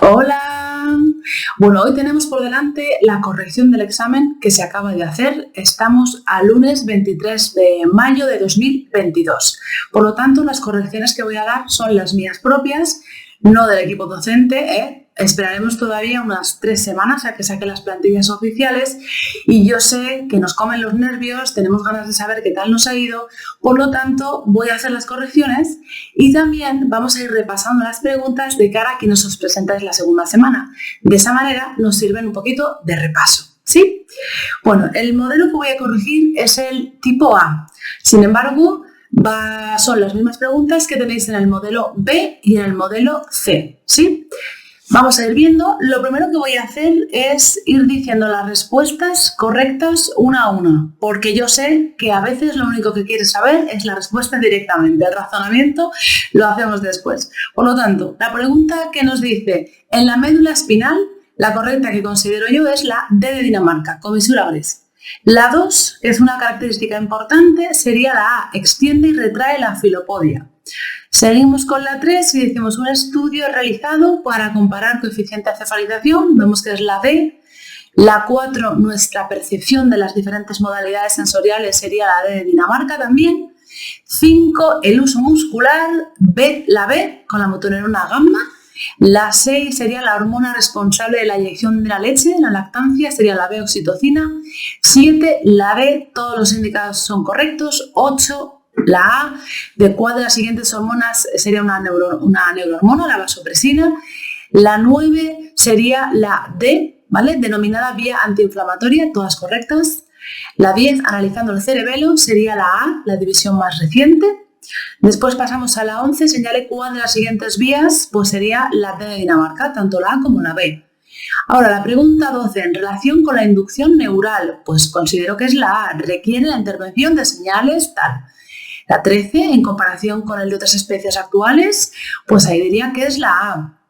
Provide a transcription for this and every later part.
Hola. Bueno, hoy tenemos por delante la corrección del examen que se acaba de hacer. Estamos a lunes 23 de mayo de 2022. Por lo tanto, las correcciones que voy a dar son las mías propias, no del equipo docente. Esperaremos todavía unas 3 semanas a que saque las plantillas oficiales y yo sé que nos comen los nervios, tenemos ganas de saber qué tal nos ha ido, por lo tanto voy a hacer las correcciones y también vamos a ir repasando las preguntas de cara a que nos os presentáis la segunda semana. De esa manera nos sirven un poquito de repaso, ¿sí? Bueno, el modelo que voy a corregir es el tipo A. Sin embargo, son las mismas preguntas que tenéis en el modelo B y en el modelo C, ¿sí? Vamos a ir viendo. Lo primero que voy a hacer es ir diciendo las respuestas correctas una a una, porque yo sé que a veces lo único que quieres saber es la respuesta directamente. El razonamiento lo hacemos después. Por lo tanto, la pregunta que nos dice en la médula espinal, la correcta que considero yo es la D de Dinamarca, comisura gris. La 2, que es una característica importante, sería la A, extiende y retrae la filopodia. Seguimos con la 3 y decimos un estudio realizado para comparar coeficiente de cefalización, vemos que es la D. La 4, nuestra percepción de las diferentes modalidades sensoriales, sería la D de Dinamarca también. 5, el uso muscular, la B con la motoneurona gamma. La 6 sería la hormona responsable de la eyección de la leche, la lactancia, sería la B, oxitocina. 7, la D, todos los indicados son correctos. 8, la A, de cuál de las siguientes hormonas sería una neurohormona, la vasopresina. La 9 sería la D, ¿vale? Denominada vía antiinflamatoria, todas correctas. La 10, analizando el cerebelo, sería la A, la división más reciente. Después pasamos a la 11, señale cuál de las siguientes vías, pues sería la D de Dinamarca, tanto la A como la B. Ahora, la pregunta 12, en relación con la inducción neural, pues considero que es la A, requiere la intervención de señales tal. La 13, en comparación con el de otras especies actuales, pues ahí diría que es la A.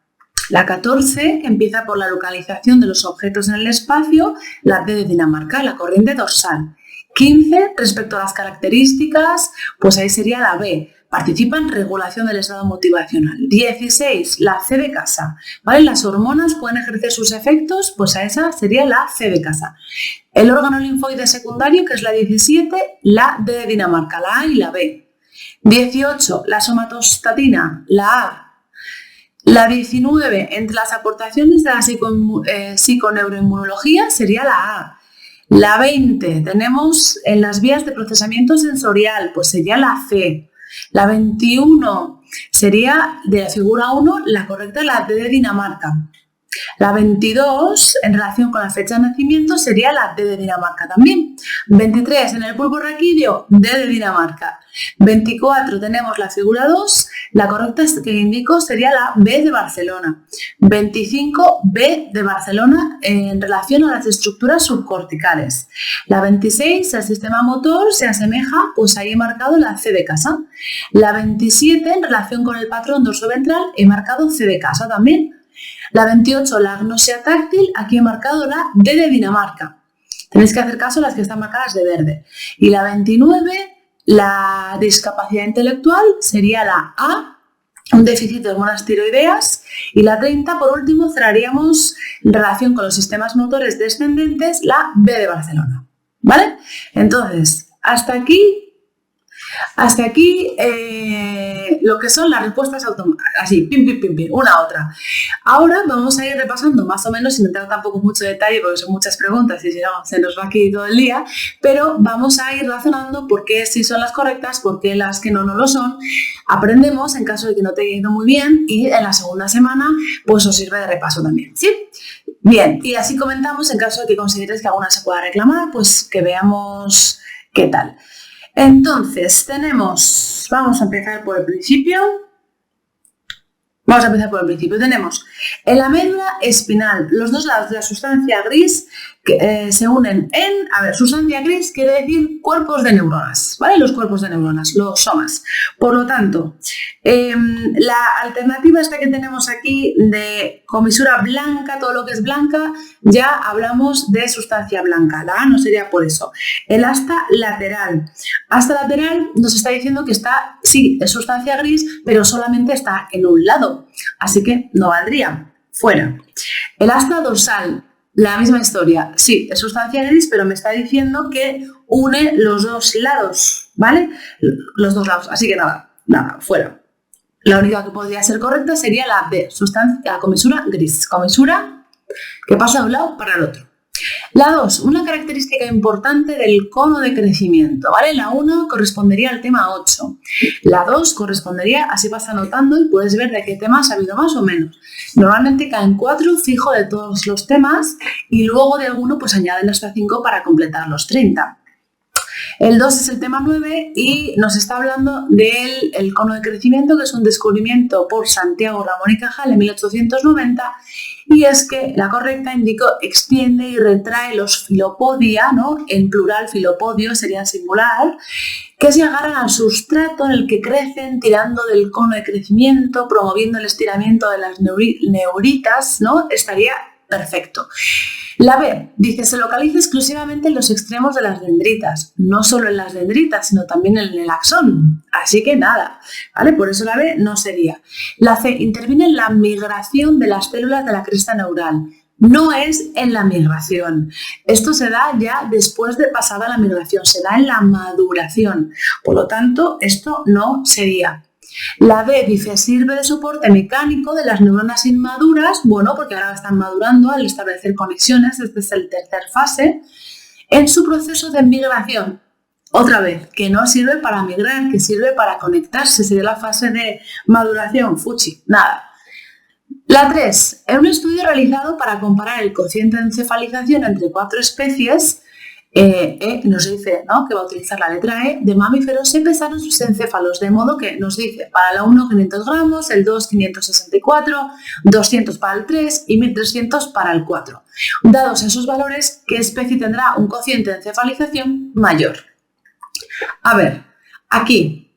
La 14, que empieza por la localización de los objetos en el espacio, la D de Dinamarca, la corriente dorsal. 15, respecto a las características, pues ahí sería la B, participa en regulación del estado motivacional. 16, la C de casa, ¿vale? Las hormonas pueden ejercer sus efectos, pues a esa sería la C de casa. El órgano linfoide secundario, que es la 17, la D de Dinamarca, la A y la B. 18, la somatostatina, la A. La 19, entre las aportaciones de la psiconeuroinmunología, sería la A. La 20, tenemos en las vías de procesamiento sensorial, pues sería la C. La 21 sería de la figura 1, la correcta, la D de Dinamarca. La 22, en relación con la fecha de nacimiento, sería la D de Dinamarca también. 23, en el bulbo raquídeo, D de Dinamarca. 24, tenemos la figura 2, la correcta que indico sería la B de Barcelona. 25, B de Barcelona en relación a las estructuras subcorticales. La 26, el sistema motor se asemeja, pues ahí he marcado la C de casa. La 27, en relación con el patrón dorsoventral, he marcado C de casa también. La 28, la agnosia táctil, aquí he marcado la D de Dinamarca. Tenéis que hacer caso a las que están marcadas de verde. Y la 29, la discapacidad intelectual, sería la A, un déficit de hormonas tiroideas. Y la 30, por último, cerraríamos en relación con los sistemas motores descendentes, la B de Barcelona. ¿Vale? Entonces, hasta aquí lo que son las respuestas automáticas, así, pim, pim, pim, pim, una a otra. Ahora vamos a ir repasando más o menos, sin entrar tampoco mucho detalle, porque son muchas preguntas y si no, se nos va aquí todo el día, pero vamos a ir razonando por qué sí son las correctas, por qué las que no lo son. Aprendemos en caso de que no te haya ido muy bien y en la segunda semana pues os sirve de repaso también, ¿sí? Bien, y así comentamos en caso de que consideres que alguna se pueda reclamar, pues que veamos qué tal. Entonces, vamos a empezar por el principio. Tenemos en la médula espinal, los dos lados de la sustancia gris que se unen en, sustancia gris quiere decir cuerpos de neuronas, ¿vale? Los cuerpos de neuronas, los somas. Por lo tanto, la alternativa esta que tenemos aquí de comisura blanca, todo lo que es blanca, ya hablamos de sustancia blanca, la A no sería por eso. El asta lateral. Asta lateral nos está diciendo que sí, es sustancia gris, pero solamente está en un lado, así que no valdría. fuera. El asta dorsal, la misma historia. Sí, es sustancia gris, pero me está diciendo que une los dos lados, ¿vale? Los dos lados, así que nada, fuera. La única que podría ser correcta sería la B, la comisura gris, comisura que pasa de un lado para el otro. La 2, una característica importante del cono de crecimiento, ¿vale? La 1 correspondería al tema 8. La 2 correspondería, así vas anotando y puedes ver de qué temas ha habido más o menos. Normalmente caen 4 fijo de todos los temas y luego de alguno pues añaden hasta 5 para completar los 30. El 2 es el tema 9 y nos está hablando del cono de crecimiento, que es un descubrimiento por Santiago Ramón y Cajal en 1890, y es que la correcta, indico, extiende y retrae los filopodia, ¿no? En plural, filopodio sería en singular, que se agarran al sustrato en el que crecen, tirando del cono de crecimiento, promoviendo el estiramiento de las neuritas, ¿no? Estaría perfecto. La B dice, se localiza exclusivamente en los extremos de las dendritas, no solo en las dendritas, sino también en el axón. Así que nada, ¿vale? Por eso la B no sería. La C interviene en la migración de las células de la cresta neural. No es en la migración. Esto se da ya después de pasada la migración, se da en la maduración. Por lo tanto, esto no sería. La B dice, sirve de soporte mecánico de las neuronas inmaduras, bueno, porque ahora están madurando al establecer conexiones, este es el tercer fase, en su proceso de migración. Otra vez, que no sirve para migrar, que sirve para conectarse, sería la fase de maduración, fuchi, nada. La 3, en un estudio realizado para comparar el cociente de encefalización entre 4 especies, nos dice, ¿no?, que va a utilizar la letra E, de mamíferos, se pesaron sus encéfalos, de modo que nos dice para la 1 500 gramos, el 2 564, 200 para el 3 y 1300 para el 4. Dados esos valores, ¿qué especie tendrá un cociente de encefalización mayor? A ver, aquí,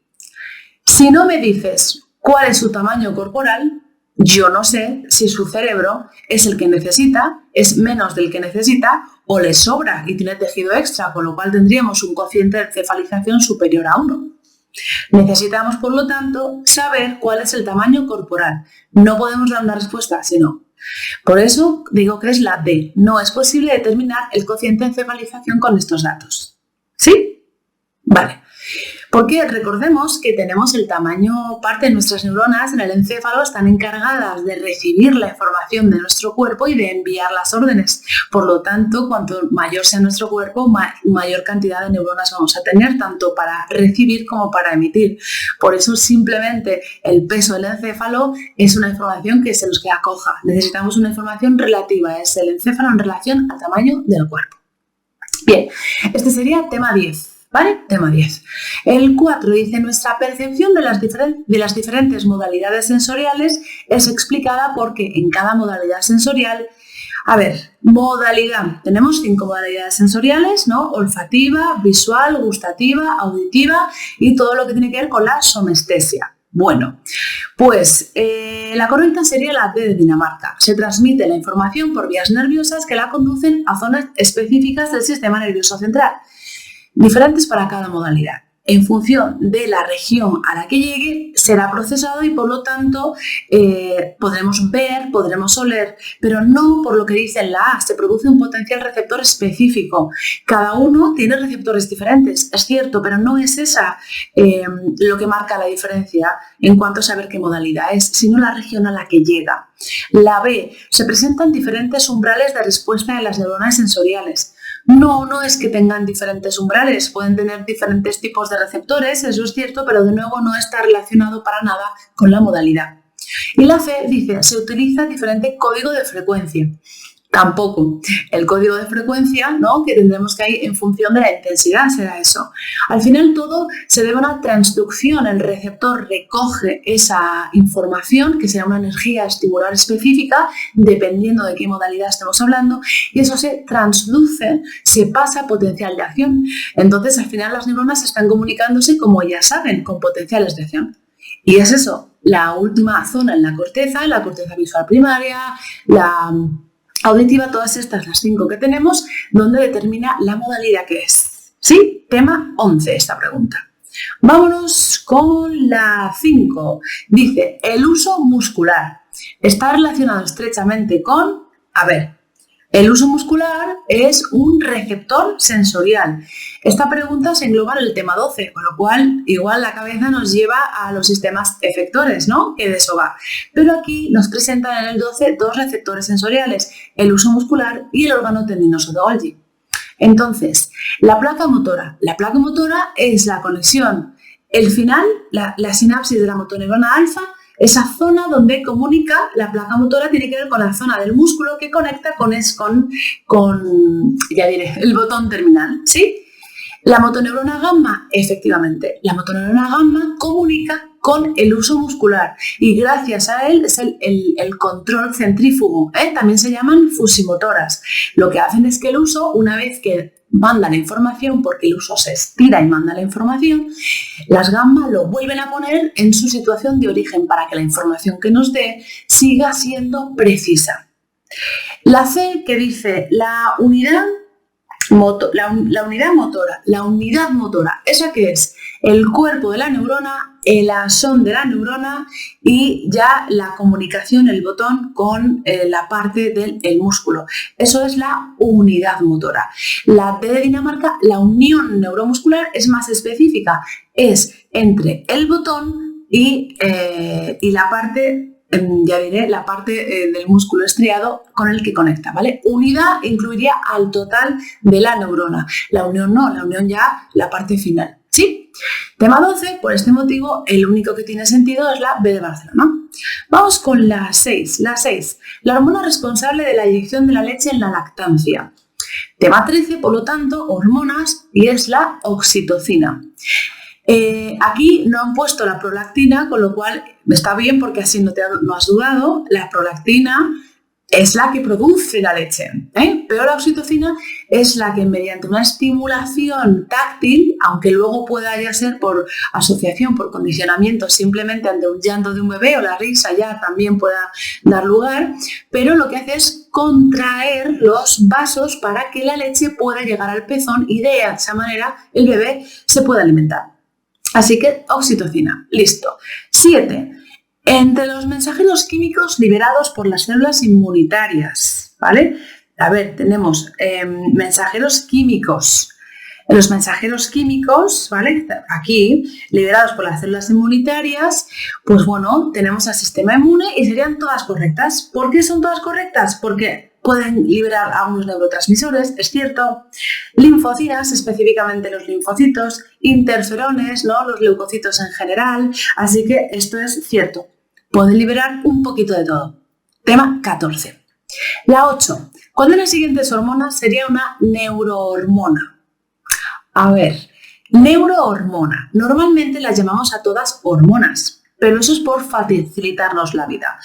si no me dices cuál es su tamaño corporal, yo no sé si su cerebro es el que necesita, es menos del que necesita o le sobra y tiene tejido extra, con lo cual tendríamos un cociente de encefalización superior a 1. Necesitamos, por lo tanto, saber cuál es el tamaño corporal. No podemos dar una respuesta si no. Por eso digo que es la D. No es posible determinar el cociente de encefalización con estos datos. ¿Sí? Vale. Porque recordemos que tenemos el tamaño, parte de nuestras neuronas en el encéfalo están encargadas de recibir la información de nuestro cuerpo y de enviar las órdenes. Por lo tanto, cuanto mayor sea nuestro cuerpo, mayor cantidad de neuronas vamos a tener, tanto para recibir como para emitir. Por eso simplemente el peso del encéfalo es una información que se nos queda coja. Necesitamos una información relativa, es el encéfalo en relación al tamaño del cuerpo. Bien, este sería tema 10. ¿Vale? Tema 10. El 4 dice, nuestra percepción de las diferentes modalidades sensoriales es explicada porque en cada modalidad sensorial, a ver, modalidad, tenemos 5 modalidades sensoriales, ¿no? Olfativa, visual, gustativa, auditiva y todo lo que tiene que ver con la somestesia. Bueno, pues la correcta sería la D de Dinamarca. Se transmite la información por vías nerviosas que la conducen a zonas específicas del sistema nervioso central, diferentes para cada modalidad. En función de la región a la que llegue, será procesado y por lo tanto podremos ver, podremos oler, pero no por lo que dice en la A, se produce un potencial receptor específico. Cada uno tiene receptores diferentes, es cierto, pero no es esa lo que marca la diferencia en cuanto a saber qué modalidad es, sino la región a la que llega. La B, se presentan diferentes umbrales de respuesta de las neuronas sensoriales. No es que tengan diferentes umbrales, pueden tener diferentes tipos de receptores, eso es cierto, pero de nuevo no está relacionado para nada con la modalidad. Y la C dice, se utiliza diferente código de frecuencia. Tampoco. El código de frecuencia, ¿no?, que tendremos que ir en función de la intensidad, será eso. Al final todo se debe a una transducción, el receptor recoge esa información, que será una energía estimular específica, dependiendo de qué modalidad estemos hablando, y eso se transduce, se pasa a potencial de acción. Entonces, al final las neuronas están comunicándose, como ya saben, con potenciales de acción. Y es eso, la última zona en la corteza visual primaria, la auditiva, todas estas, las 5 que tenemos, donde determina la modalidad que es. ¿Sí? Tema 11, esta pregunta. Vámonos con la 5. Dice, el uso muscular. Está relacionado estrechamente con, el uso muscular es un receptor sensorial. Esta pregunta se engloba en el tema 12, con lo cual igual la cabeza nos lleva a los sistemas efectores, ¿no? Que de eso va. Pero aquí nos presentan en el 12 dos receptores sensoriales, el uso muscular y el órgano tendinoso de Golgi. Entonces, la placa motora. La placa motora es la conexión, el final, la sinapsis de la motoneurona alfa. Esa zona donde comunica la placa motora tiene que ver con la zona del músculo que conecta con el botón terminal, ¿sí? La motoneurona gamma, efectivamente, la motoneurona gamma comunica con el uso muscular y gracias a él es el control centrífugo, también se llaman fusimotoras. Lo que hacen es que el uso, una vez que manda la información, porque el uso se estira y manda la información, las gamma lo vuelven a poner en su situación de origen para que la información que nos dé siga siendo precisa. La C, que dice la unidad motora, ¿esa qué es? El cuerpo de la neurona, el axón de la neurona y ya la comunicación, el botón con la parte del músculo. Eso es la unidad motora. La D de Dinamarca, la unión neuromuscular, es más específica. Es entre el botón y la parte, la parte del músculo estriado con el que conecta, ¿vale? Unidad incluiría al total de la neurona. La unión no, la unión ya la parte final, ¿sí? Tema 12, por este motivo, el único que tiene sentido es la B de Barcelona. Vamos con la 6. La hormona responsable de la eyección de la leche en la lactancia. Tema 13, por lo tanto, hormonas, y es la oxitocina. Aquí no han puesto la prolactina, con lo cual está bien porque así no has dudado. La prolactina es la que produce la leche, pero la oxitocina es la que mediante una estimulación táctil, aunque luego pueda ya ser por asociación, por condicionamiento, simplemente ante un llanto de un bebé o la risa ya también pueda dar lugar, pero lo que hace es contraer los vasos para que la leche pueda llegar al pezón y de esa manera el bebé se pueda alimentar. Así que oxitocina, listo. 7. Entre los mensajeros químicos liberados por las células inmunitarias, ¿vale? A ver, tenemos mensajeros químicos. Los mensajeros químicos, ¿vale? Aquí, liberados por las células inmunitarias, pues bueno, tenemos al sistema inmune y serían todas correctas. ¿Por qué son todas correctas? Porque pueden liberar algunos neurotransmisores, es cierto, linfocinas, específicamente los linfocitos, interferones, ¿no? Los leucocitos en general, así que esto es cierto. Pueden liberar un poquito de todo. Tema 14. La 8. ¿Cuál de las siguientes hormonas sería una neurohormona? A ver, neurohormona. Normalmente las llamamos a todas hormonas, pero eso es por facilitarnos la vida.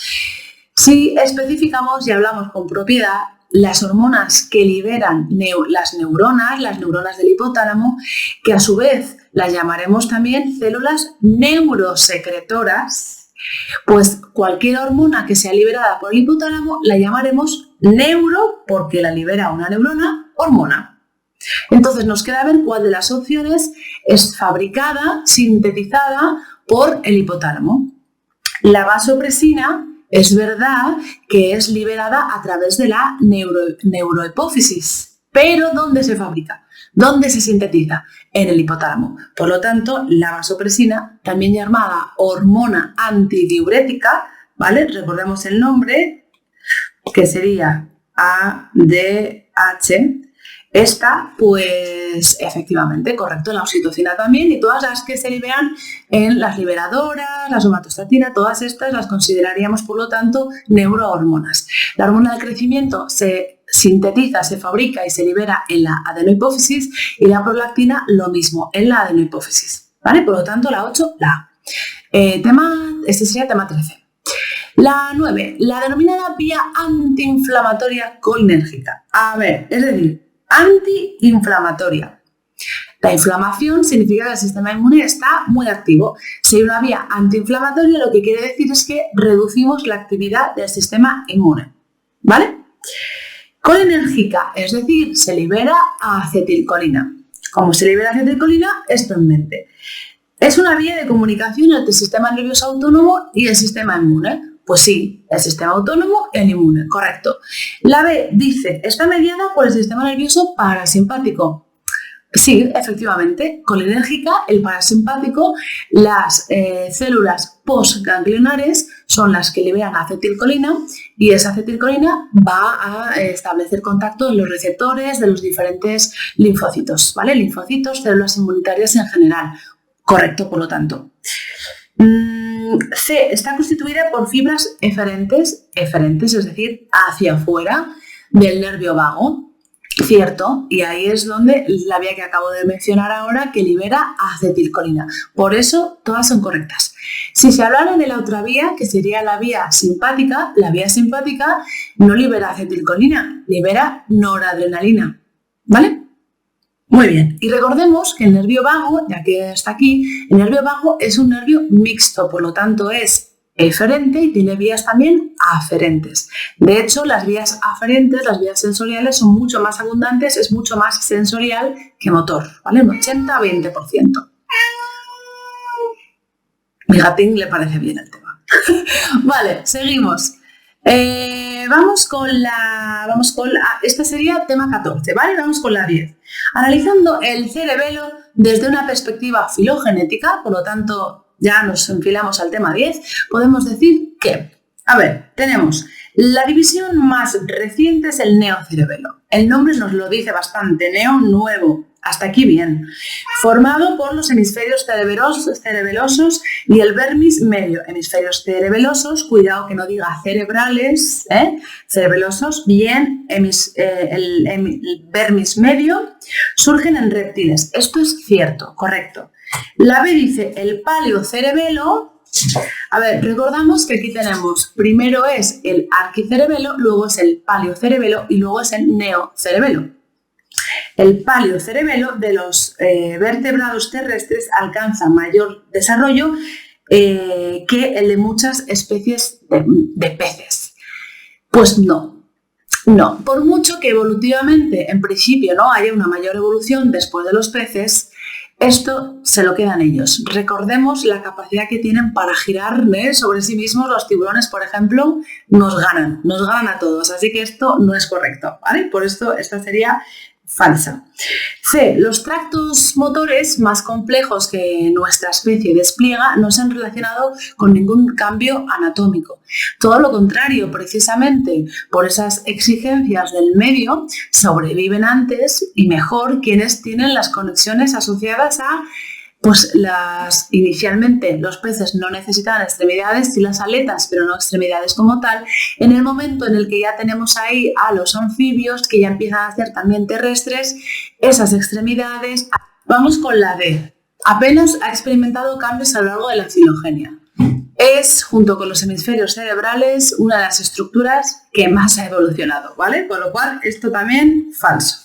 Si especificamos y hablamos con propiedad, las hormonas que liberan las neuronas del hipotálamo, que a su vez las llamaremos también células neurosecretoras, pues cualquier hormona que sea liberada por el hipotálamo la llamaremos neuro, porque la libera una neurona, hormona. Entonces nos queda ver cuál de las opciones es fabricada, sintetizada por el hipotálamo. La vasopresina es verdad que es liberada a través de la neurohipófisis, pero ¿dónde se fabrica? ¿Dónde se sintetiza? En el hipotálamo. Por lo tanto, la vasopresina, también llamada hormona antidiurética, ¿vale? Recordemos el nombre, que sería ADH. Esta, pues efectivamente, correcto, la oxitocina también, y todas las que se liberan en las liberadoras, la somatostatina, todas estas las consideraríamos, por lo tanto, neurohormonas. La hormona del crecimiento se sintetiza, se fabrica y se libera en la adenohipófisis, y la prolactina lo mismo, en la adenohipófisis, ¿vale? Por lo tanto, la 8, la A. Este sería tema 13. La 9, la denominada vía antiinflamatoria colinérgica. A ver, es decir, antiinflamatoria. La inflamación significa que el sistema inmune está muy activo. Si hay una vía antiinflamatoria, lo que quiere decir es que reducimos la actividad del sistema inmune, ¿vale? Colinérgica, es decir, se libera acetilcolina. ¿Cómo se libera acetilcolina? Esto en mente. Es una vía de comunicación entre el sistema nervioso autónomo y el sistema inmune. Pues sí, el sistema autónomo y el inmune, correcto. La B dice, está mediada por el sistema nervioso parasimpático. Sí, efectivamente, colinérgica, el parasimpático, las células postganglionares son las que liberan acetilcolina y esa acetilcolina va a establecer contacto en los receptores de los diferentes linfocitos, ¿vale? Linfocitos, células inmunitarias en general. Correcto, por lo tanto. C está constituida por fibras eferentes, es decir, hacia afuera del nervio vago. Cierto, y ahí es donde la vía que acabo de mencionar ahora que libera acetilcolina. Por eso todas son correctas. Si se hablara de la otra vía, que sería la vía simpática no libera acetilcolina, libera noradrenalina. ¿Vale? Muy bien. Y recordemos que el nervio vago, ya que está aquí, el nervio vago es un nervio mixto, por lo tanto es eferente y tiene vías también aferentes. De hecho, las vías aferentes, las vías sensoriales son mucho más abundantes, es mucho más sensorial que motor, ¿vale? Un 80-20%. Mi gatín le parece bien el tema. Vale, seguimos. Vamos con la... Esta sería tema 14, ¿vale? Vamos con la 10. Analizando el cerebelo desde una perspectiva filogenética, por lo tanto, ya nos enfilamos al tema 10, podemos decir que, a ver, tenemos la división más reciente es el neocerebelo. El nombre nos lo dice bastante, neo, nuevo, hasta aquí bien. Formado por los hemisferios cerebelosos y el vermis medio. Hemisferios cerebelosos, cuidado que no diga cerebrales, cerebelosos, bien, el vermis medio, surgen en reptiles. Esto es cierto, correcto. La B dice el paleocerebelo. A ver, recordamos que aquí tenemos, primero es el arquicerebelo, luego es el paleocerebelo y luego es el neocerebelo. El paleocerebelo de los vertebrados terrestres alcanza mayor desarrollo que el de muchas especies de peces. Pues no. No, por mucho que evolutivamente, en principio, no haya una mayor evolución después de los peces, esto se lo quedan ellos. Recordemos la capacidad que tienen para girar sobre sí mismos. Los tiburones, por ejemplo, nos ganan a todos. Así que esto no es correcto, ¿vale? Por esto esta sería falsa. C. Los tractos motores más complejos que nuestra especie despliega no se han relacionado con ningún cambio anatómico. Todo lo contrario, precisamente por esas exigencias del medio, sobreviven antes y mejor quienes tienen las conexiones asociadas a inicialmente los peces no necesitan extremidades, sí las aletas, pero no extremidades como tal. En el momento en el que ya tenemos ahí a los anfibios, que ya empiezan a ser también terrestres, esas extremidades. Vamos con la D. Apenas ha experimentado cambios a lo largo de la filogenia. Es, junto con los hemisferios cerebrales, una de las estructuras que más ha evolucionado, ¿vale? Con lo cual, esto también falso.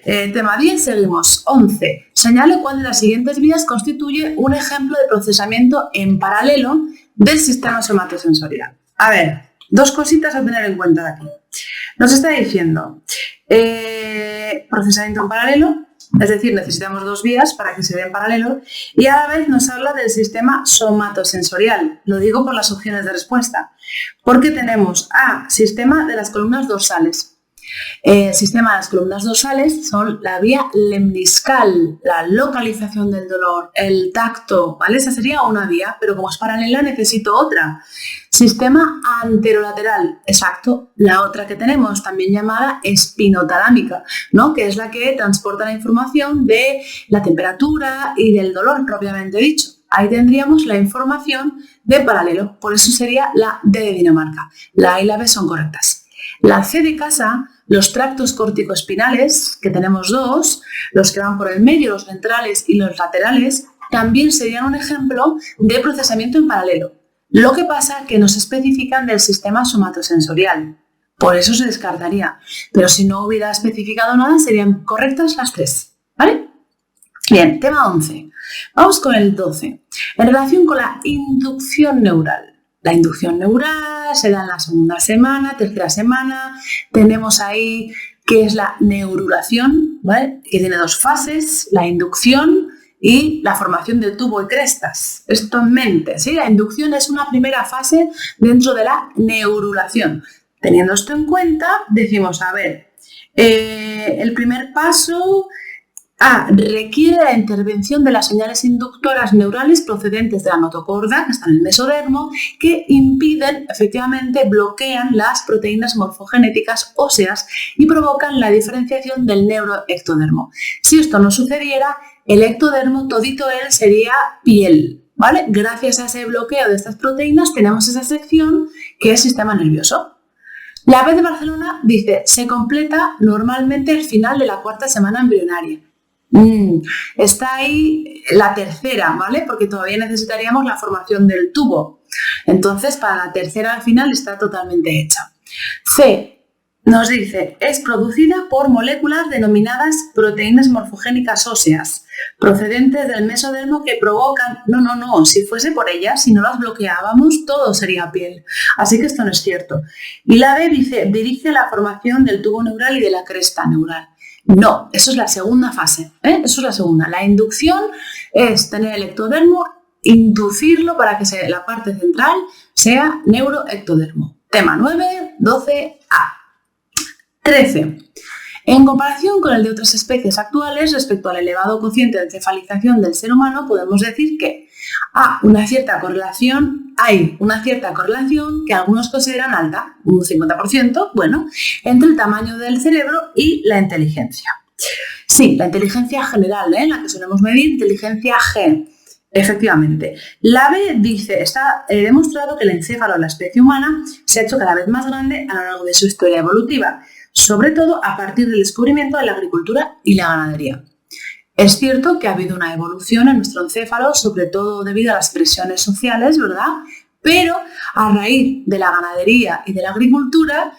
Tema 10, seguimos. 11. Señale cuál de las siguientes vías constituye un ejemplo de procesamiento en paralelo del sistema somatosensorial. A ver, dos cositas a tener en cuenta de aquí. Nos está diciendo procesamiento en paralelo, es decir, necesitamos dos vías para que se dé en paralelo, y a la vez nos habla del sistema somatosensorial. Lo digo por las opciones de respuesta, porque tenemos A, sistema de las columnas dorsales. El sistema de las columnas dorsales son la vía lemniscal, la localización del dolor, el tacto, ¿vale? Esa sería una vía, pero como es paralela necesito otra. Sistema anterolateral, exacto, la otra que tenemos, también llamada espinotalámica, ¿no? Que es la que transporta la información de la temperatura y del dolor propiamente dicho. Ahí tendríamos la información de paralelo, por eso sería la D de Dinamarca. La A y la B son correctas. La C de casa, los tractos corticoespinales, que tenemos dos, los que van por el medio, los ventrales y los laterales, también serían un ejemplo de procesamiento en paralelo. Lo que pasa es que no se especifican del sistema somatosensorial, por eso se descartaría. Pero si no hubiera especificado nada, serían correctas las tres, ¿vale? Bien, tema 11. Vamos con el 12. En relación con la inducción neural. La inducción neural se da en la segunda semana, tercera semana. Tenemos ahí que es la neurulación, ¿vale? Que tiene dos fases, la inducción y la formación del tubo y crestas. Esto en mente, ¿sí? La inducción es una primera fase dentro de la neurulación. Teniendo esto en cuenta, decimos, a ver, el primer paso requiere la intervención de las señales inductoras neurales procedentes de la notocorda, que está en el mesodermo, que impiden, efectivamente, bloquean las proteínas morfogenéticas óseas y provocan la diferenciación del neuroectodermo. Si esto no sucediera, el ectodermo, todito él, sería piel, ¿vale? Gracias a ese bloqueo de estas proteínas tenemos esa sección que es sistema nervioso. La B de Barcelona dice, se completa normalmente al final de la cuarta semana embrionaria. Está ahí la tercera, ¿vale? Porque todavía necesitaríamos la formación del tubo. Entonces, para la tercera al final está totalmente hecha. C nos dice, es producida por moléculas denominadas proteínas morfogénicas óseas, procedentes del mesodermo que provocan... No, si fuese por ellas, si no las bloqueábamos, todo sería piel. Así que esto no es cierto. Y la B dice, dirige la formación del tubo neural y de la cresta neural. No, eso es la segunda fase, ¿eh? Eso es la segunda. La inducción es tener el ectodermo, inducirlo para que la parte central sea neuroectodermo. Tema 9, 12a. 13. En comparación con el de otras especies actuales, respecto al elevado cociente de encefalización del ser humano, podemos decir que hay una cierta correlación que algunos consideran alta, un 50%, bueno, entre el tamaño del cerebro y la inteligencia. Sí, la inteligencia general, la que solemos medir, inteligencia G. Efectivamente. La B dice, está demostrado que el encéfalo de la especie humana se ha hecho cada vez más grande a lo largo de su historia evolutiva, sobre todo a partir del descubrimiento de la agricultura y la ganadería. Es cierto que ha habido una evolución en nuestro encéfalo, sobre todo debido a las presiones sociales, ¿verdad? Pero a raíz de la ganadería y de la agricultura,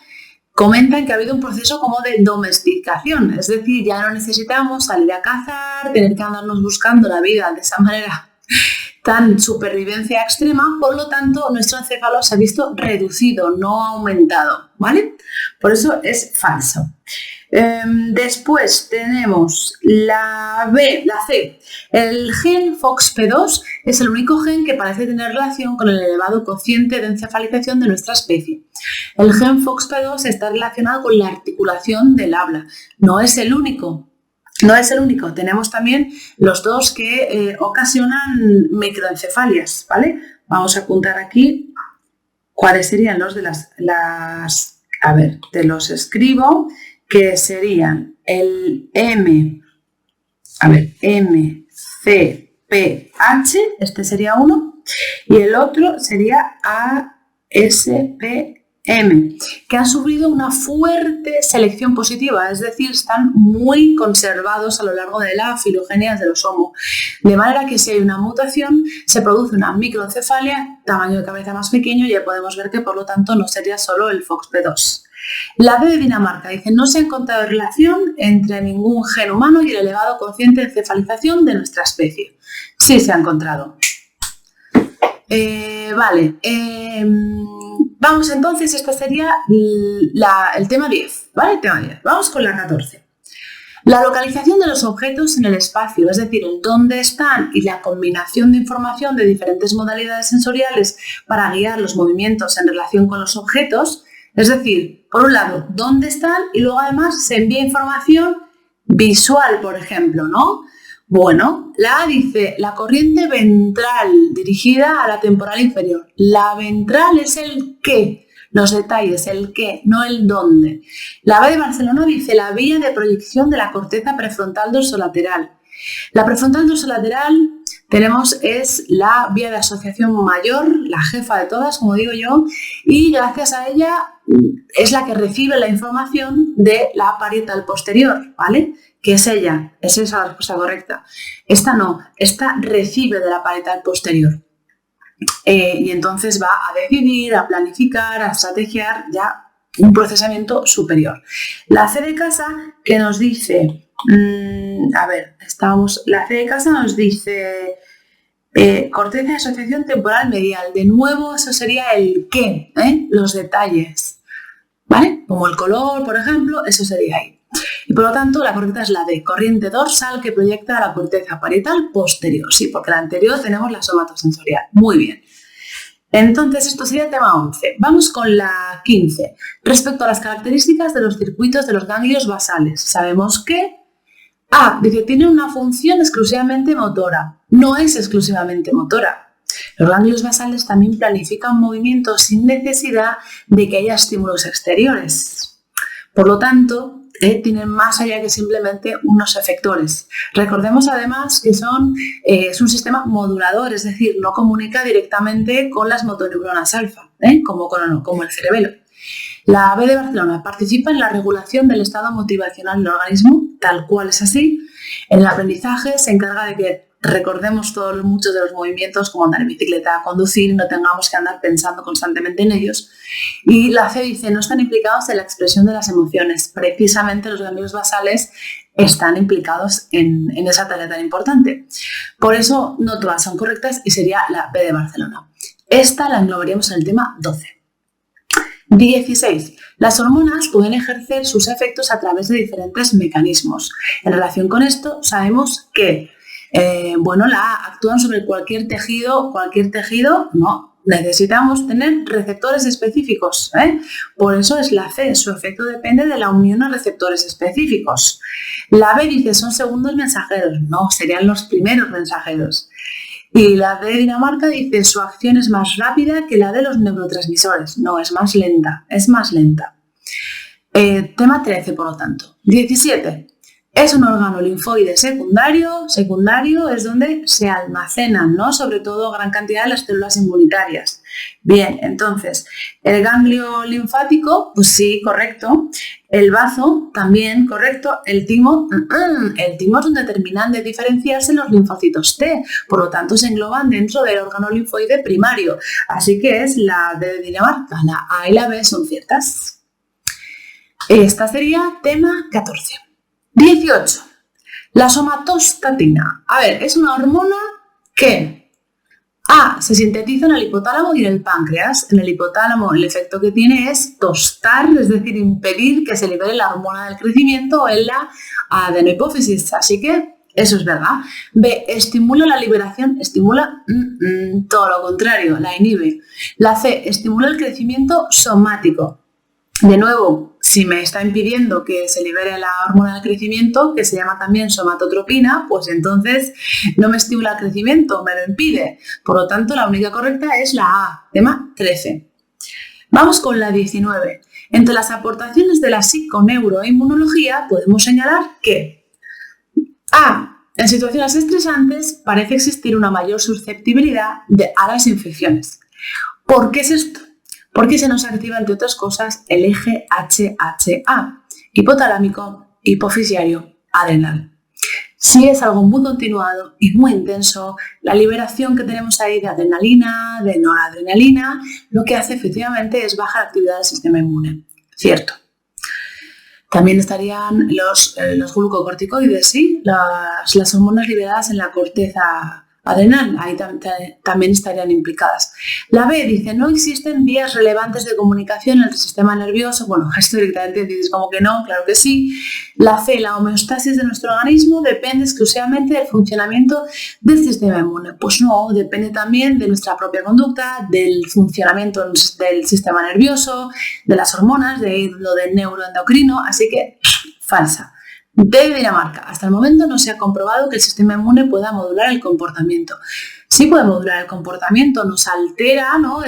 comentan que ha habido un proceso como de domesticación, es decir, ya no necesitamos salir a cazar, tener que andarnos buscando la vida de esa manera tan supervivencia extrema, por lo tanto nuestro encéfalo se ha visto reducido, no aumentado, ¿vale? Por eso es falso. Después tenemos la C. El gen FOXP2 es el único gen que parece tener relación con el elevado cociente de encefalización de nuestra especie. El gen FOXP2 está relacionado con la articulación del habla. No es el único. Tenemos también los dos que ocasionan microencefalias, ¿vale? Vamos a apuntar aquí cuáles serían los de a ver, te los escribo, que serían el MCPH, este sería uno, y el otro sería ASPM, que han sufrido una fuerte selección positiva, es decir, están muy conservados a lo largo de la filogenia de los Homo. De manera que si hay una mutación, se produce una microencefalia, tamaño de cabeza más pequeño, y ya podemos ver que por lo tanto no sería solo el FOXP2. La B de Dinamarca dice, no se ha encontrado relación entre ningún gen humano y el elevado cociente de encefalización de nuestra especie. Sí se ha encontrado. Vale. Vamos entonces, este sería el tema 10, ¿vale? El tema 10. Vamos con la 14. La localización de los objetos en el espacio, es decir, el dónde están y la combinación de información de diferentes modalidades sensoriales para guiar los movimientos en relación con los objetos, es decir, por un lado, dónde están y luego además se envía información visual, por ejemplo, ¿no? Bueno, la A dice la corriente ventral dirigida a la temporal inferior. La ventral es el qué, los detalles, el qué, no el dónde. La B de Barcelona dice la vía de proyección de la corteza prefrontal dorsolateral. La prefrontal dorsolateral es la vía de asociación mayor, la jefa de todas, como digo yo, y gracias a ella es la que recibe la información de la parietal posterior, ¿vale? Que es ella, es esa la respuesta correcta. Esta no, esta recibe de la parietal posterior. Y entonces va a decidir, a planificar, a estrategiar ya un procesamiento superior. La C de casa que nos dice, la C de casa nos dice corteza de asociación temporal medial. De nuevo, eso sería el qué, los detalles, ¿vale? Como el color, por ejemplo, eso sería ahí. Y por lo tanto, la correcta es la D, corriente dorsal que proyecta a la corteza parietal posterior. Sí, porque la anterior tenemos la somatosensorial. Muy bien. Entonces, esto sería el tema 11. Vamos con la 15. Respecto a las características de los circuitos de los ganglios basales, sabemos que A, dice, tiene una función exclusivamente motora. No es exclusivamente motora. Los ganglios basales también planifican movimientos sin necesidad de que haya estímulos exteriores. Por lo tanto, tienen más allá que simplemente unos efectores. Recordemos además que es un sistema modulador, es decir, no comunica directamente con las motoneuronas alfa, como el cerebelo. La B de Barcelona participa en la regulación del estado motivacional del organismo, tal cual es así. En el aprendizaje se encarga de que recordemos muchos de los movimientos, como andar en bicicleta, conducir, no tengamos que andar pensando constantemente en ellos. Y la C dice, no están implicados en la expresión de las emociones. Precisamente los ganglios basales están implicados en esa tarea tan importante. Por eso no todas son correctas y sería la B de Barcelona. Esta la englobaríamos en el tema 12. 16. Las hormonas pueden ejercer sus efectos a través de diferentes mecanismos. En relación con esto, sabemos que actúan sobre cualquier tejido, no. Necesitamos tener receptores específicos. Por eso es la C, su efecto depende de la unión a receptores específicos. La B dice, son segundos mensajeros. No, serían los primeros mensajeros. Y la de Dinamarca dice, su acción es más rápida que la de los neurotransmisores. No, es más lenta, Tema 13, por lo tanto. 17. Es un órgano linfoide secundario. Secundario es donde se almacenan, ¿no? Sobre todo gran cantidad de las células inmunitarias. Bien, entonces, el ganglio linfático, pues sí, correcto. El bazo, también correcto. El timo es un determinante de diferenciarse los linfocitos T. Por lo tanto, se engloban dentro del órgano linfoide primario. Así que es la de Dinamarca. La A y la B son ciertas. Esta sería tema 14. 18. La somatostatina. A ver, es una hormona que A, se sintetiza en el hipotálamo y en el páncreas. En el hipotálamo el efecto que tiene es tostar, es decir, impedir que se libere la hormona del crecimiento en la adenohipófisis. Así que eso es verdad. B, estimula la liberación, todo lo contrario, la inhibe. La C, estimula el crecimiento somático. De nuevo, si me está impidiendo que se libere la hormona del crecimiento, que se llama también somatotropina, pues entonces no me estimula el crecimiento, me lo impide. Por lo tanto, la única correcta es la A, tema 13. Vamos con la 19. Entre las aportaciones de la psiconeuroinmunología podemos señalar que A, en situaciones estresantes parece existir una mayor susceptibilidad a las infecciones. ¿Por qué es esto? Porque se nos activa, entre otras cosas, el eje HHA, hipotalámico, hipofisiario, adrenal. Si es algo muy continuado y muy intenso, la liberación que tenemos ahí de adrenalina, de noradrenalina, lo que hace efectivamente es bajar la actividad del sistema inmune. Cierto. También estarían los glucocorticoides, ¿sí? Las hormonas liberadas en la corteza adrenal, ahí también estarían implicadas. La B dice, no existen vías relevantes de comunicación en el sistema nervioso. Bueno, esto directamente dices como que no, claro que sí. La C, la homeostasis de nuestro organismo depende exclusivamente del funcionamiento del sistema inmune. Pues no, depende también de nuestra propia conducta, del funcionamiento del sistema nervioso, de las hormonas, de lo del neuroendocrino, así que falsa. De Dinamarca. Hasta el momento no se ha comprobado que el sistema inmune pueda modular el comportamiento. Sí puede modular el comportamiento, nos altera, ¿no?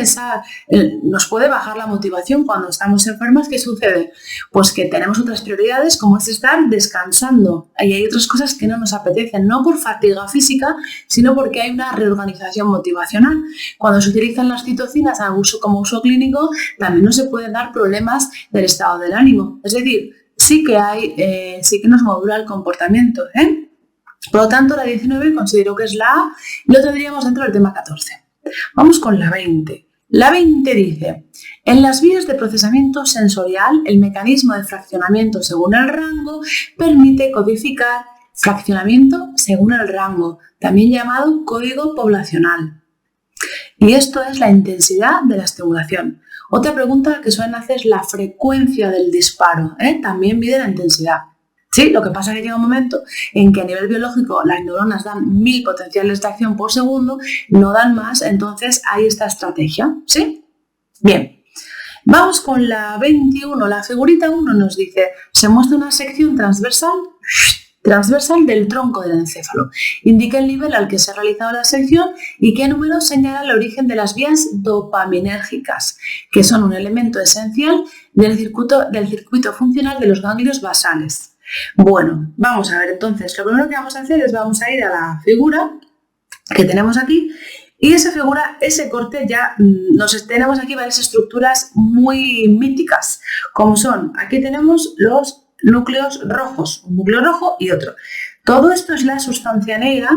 Nos puede bajar la motivación cuando estamos enfermas. ¿Qué sucede? Pues que tenemos otras prioridades como es estar descansando. Y hay otras cosas que no nos apetecen, no por fatiga física, sino porque hay una reorganización motivacional. Cuando se utilizan las citocinas como uso clínico, también no se pueden dar problemas del estado del ánimo. Es decir, sí que nos modula el comportamiento. Por lo tanto, la 19 considero que es la A y lo tendríamos dentro del tema 14. Vamos con la 20. La 20 dice, en las vías de procesamiento sensorial, el mecanismo de fraccionamiento según el rango permite codificar fraccionamiento según el rango, también llamado código poblacional. Y esto es la intensidad de la estimulación. Otra pregunta que suelen hacer es la frecuencia del disparo, también mide la intensidad. Sí, lo que pasa es que llega un momento en que a nivel biológico las neuronas dan 1000 potenciales de acción por segundo, no dan más, entonces hay esta estrategia, ¿sí? Bien, vamos con la 21, la figurita 1 nos dice, se muestra una sección transversal del tronco del encéfalo. Indica el nivel al que se ha realizado la sección y qué número señala el origen de las vías dopaminérgicas, que son un elemento esencial del circuito funcional de los ganglios basales. Bueno, vamos a ver entonces, lo primero que vamos a hacer es vamos a ir a la figura que tenemos aquí y esa figura, ese corte ya tenemos aquí varias estructuras muy míticas, como son, aquí tenemos los núcleos rojos, un núcleo rojo y otro. Todo esto es la sustancia negra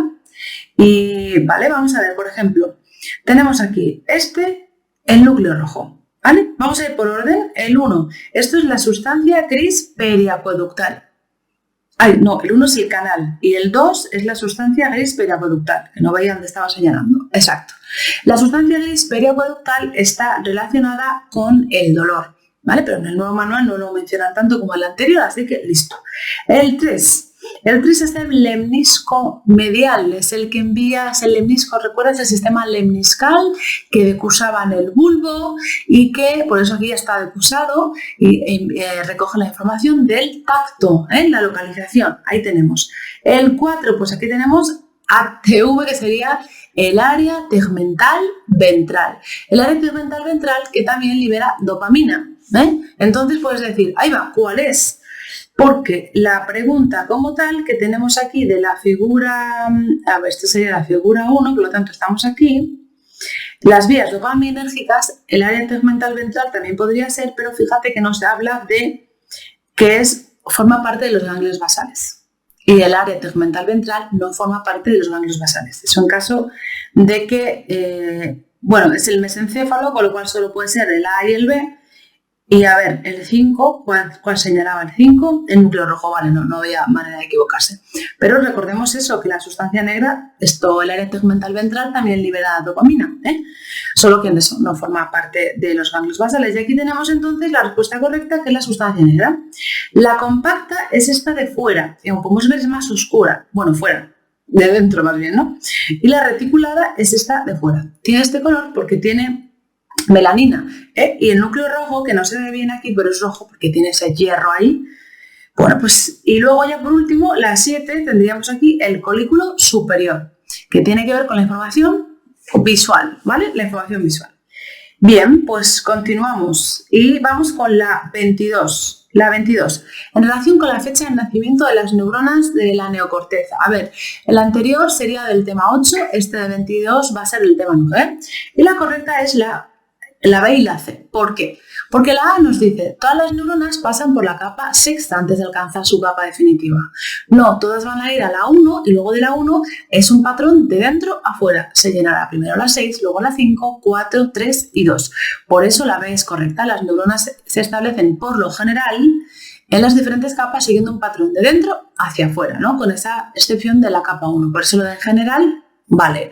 y, vale, vamos a ver, por ejemplo, tenemos aquí el núcleo rojo, ¿vale? Vamos a ir por orden, el 1, esto es la sustancia gris periacueductal. No, el 1 es el canal y el 2 es la sustancia gris periacueductal, que no veía dónde estaba señalando. Exacto. La sustancia gris periacueductal está relacionada con el dolor, ¿vale? Pero en el nuevo manual no lo mencionan tanto como el anterior, así que listo. El 3 es el lemnisco medial, es el que envías el lemnisco, ¿recuerdas el sistema lemniscal que decursaban el bulbo y que por eso aquí ya está decusado y recoge la información del tacto, la localización, ahí tenemos. El 4, pues aquí tenemos ATV, que sería el área tegmental ventral. El área tegmental ventral que también libera dopamina, Entonces puedes decir, ahí va, ¿cuál es? Porque la pregunta como tal que tenemos aquí de la figura, a ver, esta sería la figura 1, por lo tanto estamos aquí, las vías dopaminérgicas, el área tegmental ventral también podría ser, pero fíjate que no se habla de que forma parte de los ganglios basales. Y el área tegmental ventral no forma parte de los ganglios basales. Es un caso de que, es el mesencéfalo, con lo cual solo puede ser el A y el B. Y a ver, el 5, ¿cuál señalaba el 5? El núcleo rojo, vale, no había manera de equivocarse. Pero recordemos eso, que la sustancia negra, el área tegmental ventral también libera dopamina, solo que eso no forma parte de los ganglios basales. Y aquí tenemos entonces la respuesta correcta, que es la sustancia negra. La compacta es esta de fuera, y como podemos ver es más oscura, bueno, fuera, de dentro más bien, ¿no? Y la reticulada es esta de fuera. Tiene este color porque tiene melanina, y el núcleo rojo, que no se ve bien aquí, pero es rojo porque tiene ese hierro ahí. Bueno, pues, y luego ya por último, la 7, tendríamos aquí el colículo superior, que tiene que ver con la información visual, ¿vale? La información visual. Bien, pues continuamos y vamos con la 22. La 22, en relación con la fecha de nacimiento de las neuronas de la neocorteza. A ver, el anterior sería del tema 8, este de 22 va a ser el tema 9. Y la correcta es la B y la C. ¿Por qué? Porque la A nos dice, todas las neuronas pasan por la capa sexta antes de alcanzar su capa definitiva. No, todas van a ir a la 1 y luego de la 1 es un patrón de dentro a fuera. Se llenará primero la 6, luego la 5, 4, 3 y 2. Por eso la B es correcta. Las neuronas se establecen por lo general en las diferentes capas siguiendo un patrón de dentro hacia afuera, ¿no? Con esa excepción de la capa 1. Por eso lo de en general vale.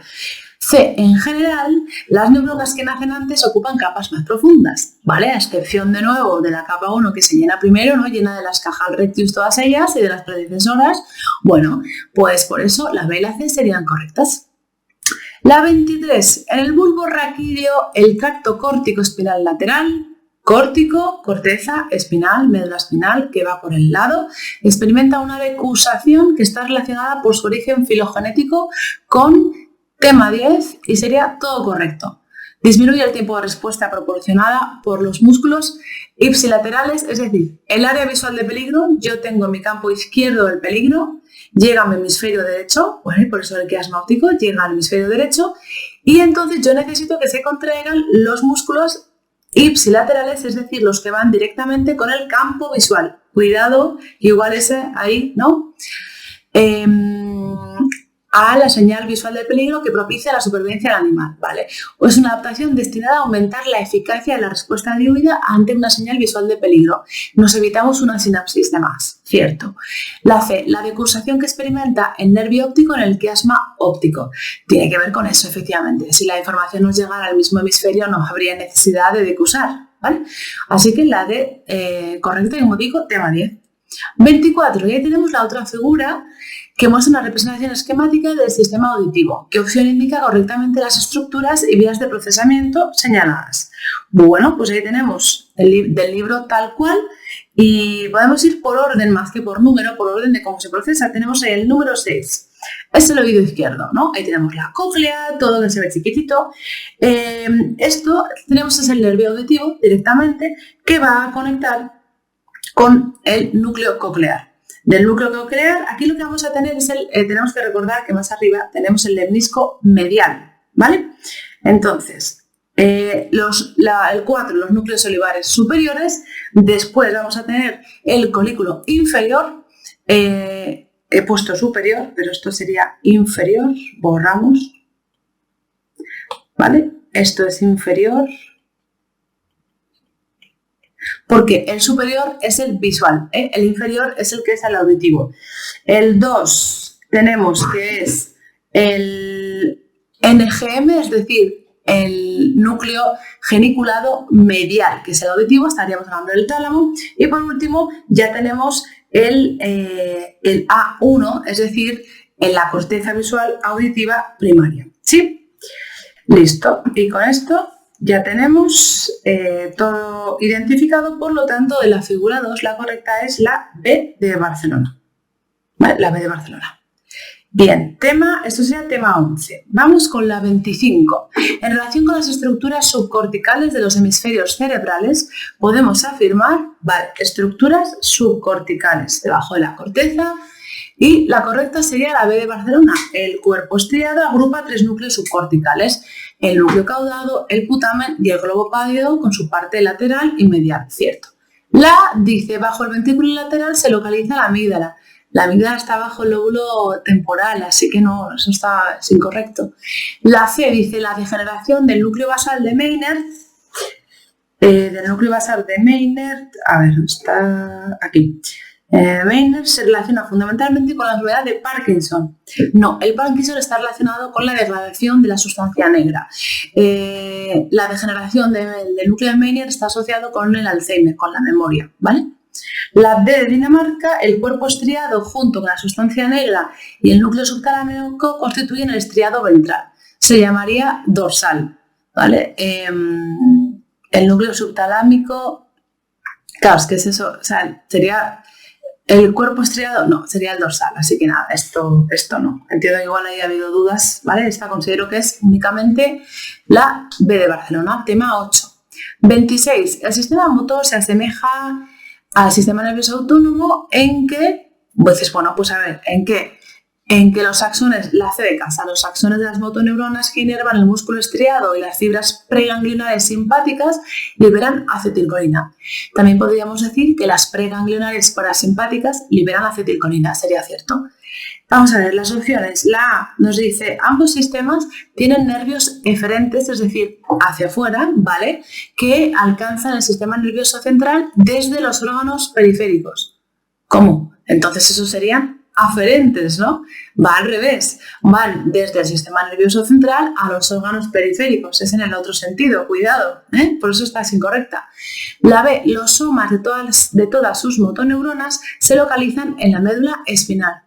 C, en general, las neuronas que nacen antes ocupan capas más profundas, ¿vale? A excepción de nuevo de la capa 1 que se llena primero, ¿no? Llena de las cajas rectus todas ellas y de las predecesoras. Bueno, pues por eso la B y la C serían correctas. La 23, en el bulbo raquídeo, el tracto córtico espinal lateral, córtico, corteza, espinal, médula espinal, que va por el lado, experimenta una decusación que está relacionada por su origen filogenético con tema 10 y sería todo correcto. Disminuye el tiempo de respuesta proporcionada por los músculos ipsilaterales, es decir, el área visual de peligro, yo tengo en mi campo izquierdo el peligro, llega a mi hemisferio derecho, bueno, por eso el quiasma óptico, llega al hemisferio derecho y entonces yo necesito que se contraigan los músculos ipsilaterales, es decir, los que van directamente con el campo visual. Cuidado, igual ese ahí, ¿no? A la señal visual del peligro que propicia la supervivencia del animal, ¿vale? O es una adaptación destinada a aumentar la eficacia de la respuesta de huida ante una señal visual de peligro. Nos evitamos una sinapsis de más, cierto. La C, la decursación que experimenta el nervio óptico en el quiasma óptico. Tiene que ver con eso, efectivamente. Si la información nos llegara al mismo hemisferio, no habría necesidad de decursar, ¿vale? Así que la D, correcta, y como digo, tema 10. 24, y ahí tenemos la otra figura que muestra una representación esquemática del sistema auditivo. ¿Qué opción indica correctamente las estructuras y vías de procesamiento señaladas? Bueno, pues ahí tenemos del libro tal cual y podemos ir por orden más que por número, por orden de cómo se procesa. Tenemos ahí el número 6. Es el oído izquierdo, ¿no? Ahí tenemos la cóclea, todo que se ve chiquitito. Esto tenemos es el nervio auditivo directamente que va a conectar con el núcleo coclear. Del núcleo coclear, aquí lo que vamos a tener es tenemos que recordar que más arriba tenemos el lemnisco medial, ¿vale? Entonces, el 4, los núcleos olivares superiores, después vamos a tener el colículo inferior, he puesto superior, pero esto sería inferior, borramos, ¿vale? Esto es inferior, porque el superior es el visual, el inferior es el que es el auditivo. El 2 tenemos que es el NGM, es decir, el núcleo geniculado medial, que es el auditivo, estaríamos hablando del tálamo. Y por último ya tenemos el A1, es decir, en la corteza visual auditiva primaria. ¿Sí? Listo. Y con esto ya tenemos todo identificado, por lo tanto, de la figura 2 la correcta es la B de Barcelona. ¿Vale? La B de Barcelona. Bien, esto sería tema 11. Vamos con la 25. En relación con las estructuras subcorticales de los hemisferios cerebrales, podemos afirmar, vale, estructuras subcorticales debajo de la corteza, y la correcta sería la B de Barcelona. El cuerpo estriado agrupa 3 núcleos subcorticales: el núcleo caudado, el putamen y el globo pálido con su parte lateral y medial, cierto. La dice, bajo el ventrículo lateral se localiza la amígdala. La amígdala está bajo el lóbulo temporal, así que no, eso es incorrecto. La C dice, la degeneración del núcleo basal de Meynert, a ver, está aquí. Meynert se relaciona fundamentalmente con la enfermedad de Parkinson. No, el Parkinson está relacionado con la degradación de la sustancia negra. La degeneración del núcleo de Meynert está asociado con el Alzheimer, con la memoria, ¿vale? La D de Dinamarca, el cuerpo estriado junto con la sustancia negra y el núcleo subtalámico constituyen el estriado ventral. Se llamaría dorsal, ¿vale? El núcleo subtalámico, claro, es que es eso, o sea, sería el cuerpo estriado, no, sería el dorsal, así que nada, esto no. Entiendo que igual ahí ha habido dudas, ¿vale? Esta considero que es únicamente la B de Barcelona, tema 8. 26. El sistema motor se asemeja al sistema nervioso autónomo en que, pues bueno, pues a ver, ¿en qué? En que los axones, la C de casa, los axones de las motoneuronas que inervan el músculo estriado y las fibras preganglionares simpáticas liberan acetilcolina. También podríamos decir que las preganglionares parasimpáticas liberan acetilcolina, sería cierto. Vamos a ver las opciones. La A nos dice, ambos sistemas tienen nervios eferentes, es decir, hacia afuera, ¿vale?, que alcanzan el sistema nervioso central desde los órganos periféricos. ¿Cómo? Entonces esos serían aferentes, ¿no? Va al revés, van desde el sistema nervioso central a los órganos periféricos, es en el otro sentido, cuidado, por eso está incorrecta. La B, los somas de todas sus motoneuronas se localizan en la médula espinal.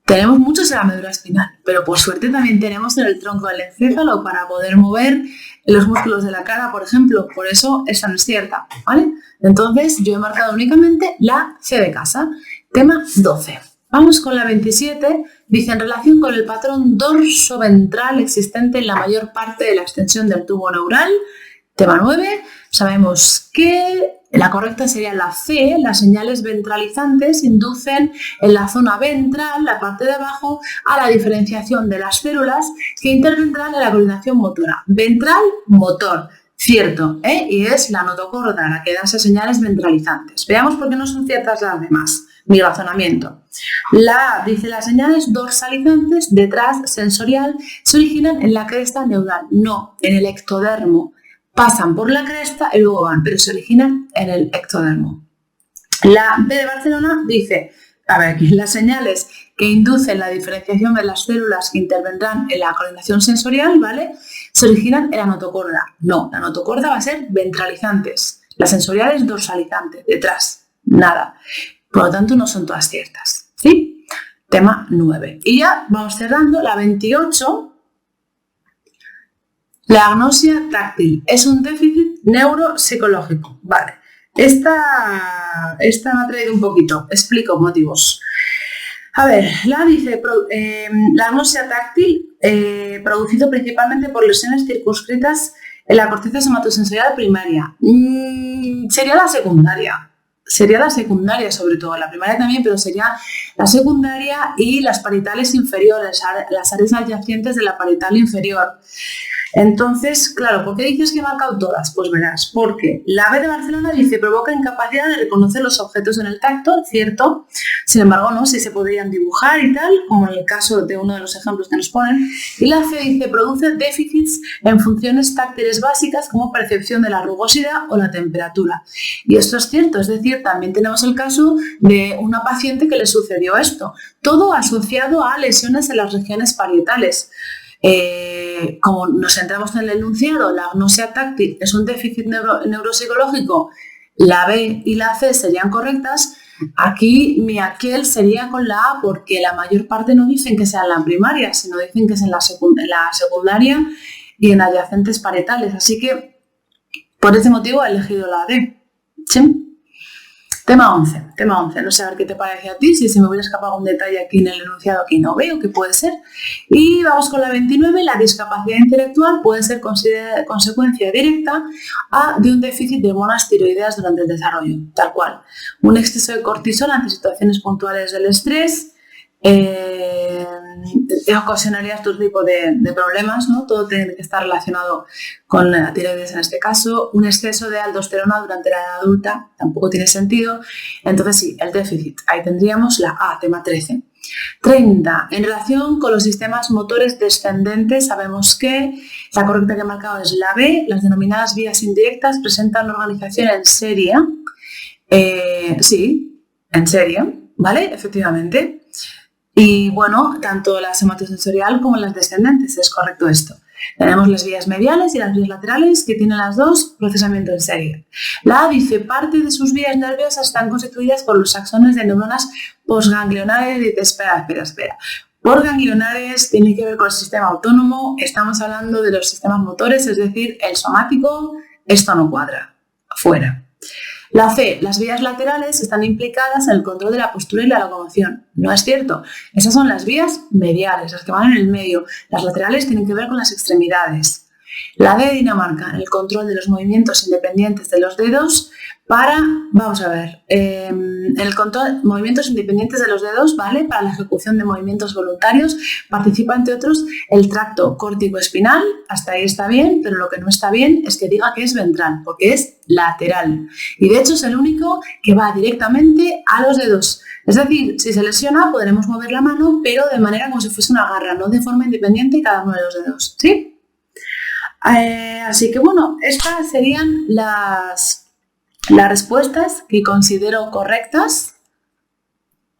Tenemos muchos en la médula espinal, pero por suerte también tenemos en el tronco del encéfalo para poder mover los músculos de la cara, por ejemplo, por eso esa no es cierta, ¿vale? Entonces yo he marcado únicamente la C de casa. Tema 12. Vamos con la 27, dice, en relación con el patrón dorso-ventral existente en la mayor parte de la extensión del tubo neural. Tema 9, sabemos que la correcta sería la C, las señales ventralizantes inducen en la zona ventral, la parte de abajo, a la diferenciación de las células que intervendrán en la coordinación motora. Ventral, motor, cierto, y es la notocorda la que da esas señales ventralizantes. Veamos por qué no son ciertas las demás. Mi razonamiento. La A dice, las señales dorsalizantes detrás sensorial se originan en la cresta neural, no en el ectodermo. Pasan por la cresta y luego van, pero se originan en el ectodermo. La B de Barcelona dice, a ver, aquí las señales que inducen la diferenciación de las células que intervendrán en la coordinación sensorial, ¿vale?, se originan en la notocorda. No, la notocorda va a ser ventralizantes. La sensorial es dorsalizante, detrás, nada. Por lo tanto, no son todas ciertas, ¿sí? Tema 9. Y ya vamos cerrando. La 28. La agnosia táctil es un déficit neuropsicológico. Vale. Esta me ha traído un poquito. Explico motivos. A ver, la agnosia táctil, producido principalmente por lesiones circunscritas en la corteza somatosensorial primaria. Sería la secundaria. Sería la secundaria sobre todo, la primaria también, pero sería la secundaria y las parietales inferiores, las áreas adyacentes de la parietal inferior. Entonces, claro, ¿por qué dices que he marcado todas? Pues verás, porque la B de Barcelona dice provoca incapacidad de reconocer los objetos en el tacto, cierto, sin embargo, no, si se podrían dibujar y tal, como en el caso de uno de los ejemplos que nos ponen, y la C dice produce déficits en funciones táctiles básicas como percepción de la rugosidad o la temperatura. Y esto es cierto, es decir, también tenemos el caso de una paciente que le sucedió esto, todo asociado a lesiones en las regiones parietales. Como nos centramos en el enunciado, la agnosia táctil es un déficit neuropsicológico, la B y la C serían correctas. Aquí mi aquel sería con la A porque la mayor parte no dicen que sea en la primaria, sino dicen que es en la secundaria y en adyacentes parietales. Así que por ese motivo he elegido la D. ¿Sí? Tema 11. No sé a ver qué te parece a ti, si se me hubiera escapado un detalle aquí en el enunciado que no veo, que puede ser. Y vamos con la 29. La discapacidad intelectual puede ser consecuencia directa de un déficit de hormonas tiroideas durante el desarrollo, tal cual. Un exceso de cortisol ante situaciones puntuales del estrés ocasionaría estos tipos de problemas, ¿no? Todo tiene que estar relacionado con la tiroides en este caso. Un exceso de aldosterona durante la edad adulta tampoco tiene sentido. Entonces sí, el déficit. Ahí tendríamos la A, tema 13. 30. En relación con los sistemas motores descendentes, sabemos que la correcta que he marcado es la B. Las denominadas vías indirectas presentan organización en serie. Sí, en serie, ¿vale? Efectivamente. Y bueno, tanto la somatosensorial como las descendentes, es correcto esto. Tenemos las vías mediales y las vías laterales que tienen las dos procesamiento en serie. La A dice, parte de sus vías nerviosas están constituidas por los axones de neuronas postganglionares. Y espera. Postganglionares tiene que ver con el sistema autónomo, estamos hablando de los sistemas motores, es decir, el somático, esto no cuadra, fuera. La C, las vías laterales están implicadas en el control de la postura y la locomoción. No es cierto. Esas son las vías mediales, las que van en el medio. Las laterales tienen que ver con las extremidades. La D de Dinamarca, el control de los movimientos independientes de los dedos vamos a ver, el control movimientos independientes de los dedos, ¿vale? Para la ejecución de movimientos voluntarios participa, entre otros, el tracto córtico-espinal. Hasta ahí está bien, pero lo que no está bien es que diga que es ventral, porque es lateral. Y de hecho es el único que va directamente a los dedos. Es decir, si se lesiona podremos mover la mano, pero de manera como si fuese una garra, no de forma independiente cada uno de los dedos, ¿sí? Así que bueno, estas serían las respuestas que considero correctas.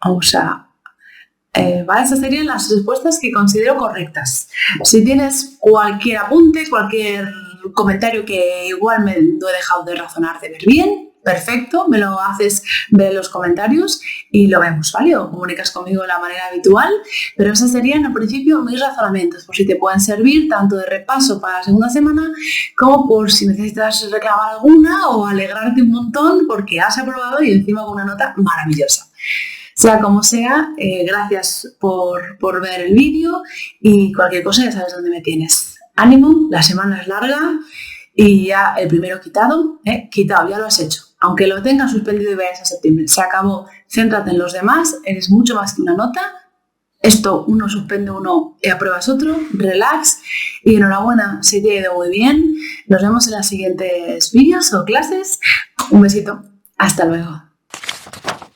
¿Vale? Estas serían las respuestas que considero correctas. Si tienes cualquier apunte, cualquier comentario que igual me lo he dejado de razonar de ver bien, perfecto, me lo haces ver en los comentarios y lo vemos, ¿vale? O comunicas conmigo de la manera habitual, pero esos serían al principio mis razonamientos, por si te pueden servir tanto de repaso para la segunda semana como por si necesitas reclamar alguna o alegrarte un montón porque has aprobado y encima con una nota maravillosa. Sea como sea, gracias por ver el vídeo y cualquier cosa ya sabes dónde me tienes. Ánimo, la semana es larga y ya el primero quitado, ya lo has hecho. Aunque lo tengas suspendido y vayas a septiembre, se acabó. Céntrate en los demás, eres mucho más que una nota. Esto uno suspende uno y apruebas otro, relax y enhorabuena si te ha ido muy bien. Nos vemos en los siguientes vídeos o clases. Un besito, hasta luego.